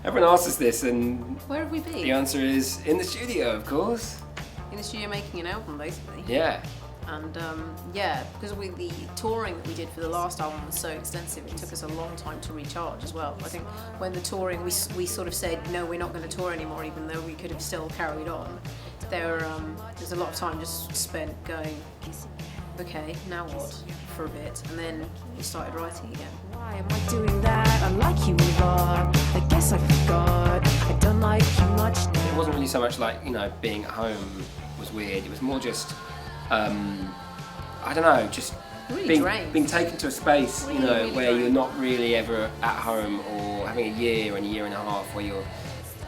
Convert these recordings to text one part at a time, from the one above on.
Everyone asks us this, and where have we been? the answer is in the studio, of course. In the studio making an album, basically. Yeah. And yeah, because with the touring that we did for the last album was so extensive, it took us a long time to recharge as well. I think when the touring, we sort of said, no, we're not going to tour anymore, even though we could have still carried on. There's a lot of time just spent going, okay, now what, for a bit, and then we started writing again. Why am I doing that? I like you a lot. I guess I forgot. I don't like you much. It wasn't really so much like, being at home was weird. It was more just, I don't know, just Really being taken to a space, Really where you're drained. not really ever at home, or having a year and a half where you're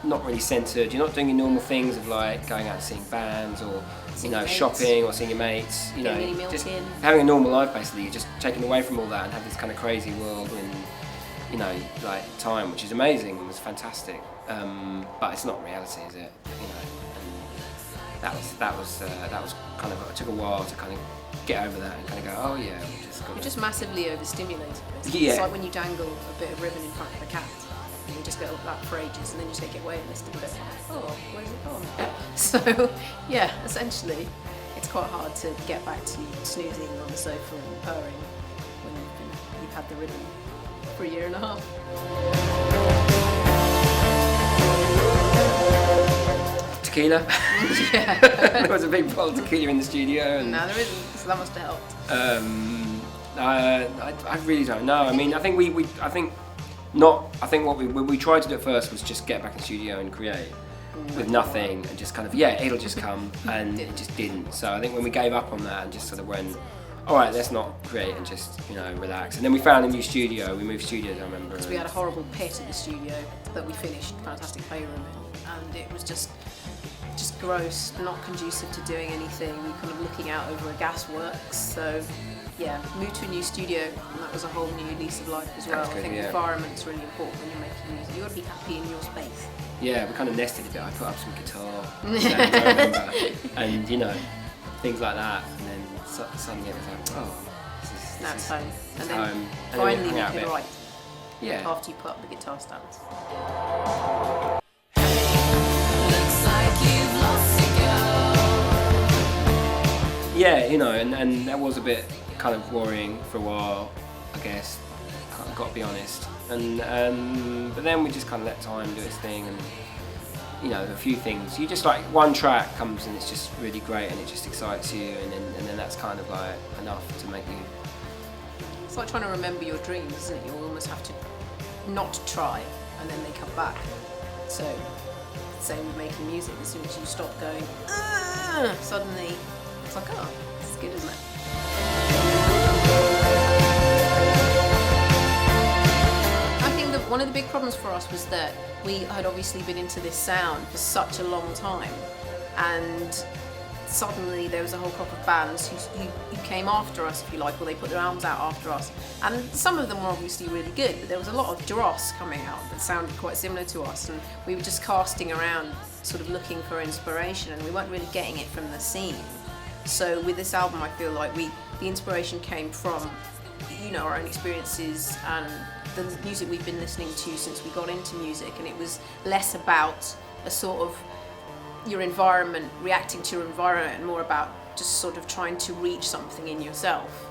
not really centred. You're not doing your normal things of like going out and seeing bands, or Seeing mates. shopping, or seeing your mates. Getting any milk just in. having a normal life basically. You're just taken away from all that and have this kind of crazy world and like time, which is amazing and was fantastic. But it's not reality, is it? And that was kind of, it took a while to kind of get over that and kind of go, oh yeah, You're just massively overstimulated. Basically. Yeah. It's like when you dangle a bit of ribbon in front of a cat, and you just go like that for ages, and then you take it away and it's a bit like, oh, where's it gone? So, yeah, essentially, it's quite hard to get back to snoozing on the sofa and purring when you've had the ribbon for a year and a half. Tequila. Yeah. There was a big bottle of tequila in the studio, and No, there isn't, so that must have helped. I really don't know. I mean, I think what we tried to do at first was just get back in the studio and create with nothing, and just kind of, it'll just come, and it just didn't. So I think when we gave up on that and just sort of went, all right, let's not create and just relax. And then we found a new studio. We moved studios, I remember. We had a horrible pit at the studio that we finished fantastic playroom in, and it was just gross, not conducive to doing anything. We were kind of looking out over a gasworks. So yeah, moved to a new studio, and that was a whole new lease of life as well. That's good, I think yeah. the environment's really important when you're making music. You got to be happy in your space. Yeah, we kind of nested a bit. I put up some guitar sounds, I remember, and things like that. And then suddenly it was like, oh, this Now is it's home. And then home. And then finally hung we out a could bit. write Yeah. after you put up the guitar stands. Yeah, and that was a bit kind of worrying for a while, I guess. I've got to be honest. And but then we just kind of let time do its thing, and a few things. You just like one track comes and it's just really great and it just excites you, and then that's kind of like enough to make you. It's like trying to remember your dreams, isn't it? You almost have to not try, and then they come back. So, same with making music. As soon as you stop going, suddenly it's like, oh, this is good, isn't it? I think that one of the big problems for us was that we had obviously been into this sound for such a long time, and suddenly there was a whole crop of bands who came after us, if you like, or they put their albums out after us. And some of them were obviously really good, but there was a lot of dross coming out that sounded quite similar to us, and we were just casting around, sort of looking for inspiration, and we weren't really getting it from the scene. So with this album, I feel like the inspiration came from, our own experiences and the music we've been listening to since we got into music, and it was less about a sort of your environment, reacting to your environment, and more about just sort of trying to reach something in yourself.